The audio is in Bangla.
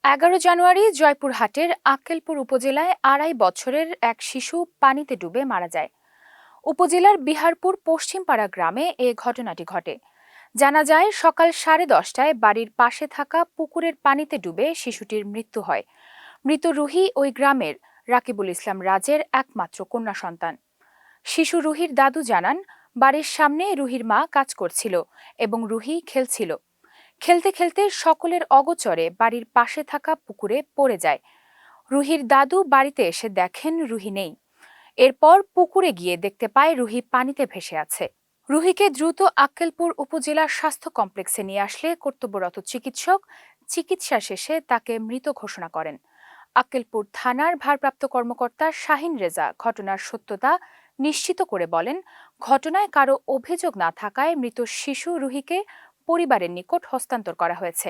11 জানুয়ারি জয়পুরহাটের আক্কেলপুর উপজেলায় ২.৫ বছরের এক শিশু পানিতে ডুবে মারা যায়। উপজেলার বিহারপুর পশ্চিমপাড়া গ্রামে এ ঘটনাটি ঘটে। জানা যায়, সকাল 10:30টায় বাড়ির পাশে থাকা পুকুরের পানিতে ডুবে শিশুটির মৃত্যু হয়। মৃত রুহি ওই গ্রামের রাকিবুল ইসলাম রাজের একমাত্র কন্যা সন্তান। শিশু রুহির দাদু জানান, বাড়ির সামনে রুহির মা কাজ করছিল এবং রুহি খেলছিল। খেলতে খেলতে সকলের অগোচরে বাড়ির পাশে থাকা পুকুরে পড়ে যায়। রুহির দাদু বাড়িতে এসে দেখেন রুহি নেই। এরপর পুকুরে গিয়ে দেখতে পায় রুহি পানিতে ভেসে আছে। রুহিকে দ্রুত আক্কেলপুর উপজেলা স্বাস্থ্য কমপ্লেক্সে নিয়ে আসলে কর্তব্যরত চিকিৎসক চিকিৎসা শেষে তাকে মৃত ঘোষণা করেন। আক্কেলপুর থানার ভারপ্রাপ্ত কর্মকর্তা শাহিন রেজা ঘটনার সত্যতা নিশ্চিত করে বলেন, ঘটনায় কারো অভিযোগ না থাকায় মৃত শিশু রুহিকে পরিবারের নিকট হস্তান্তর করা হয়েছে।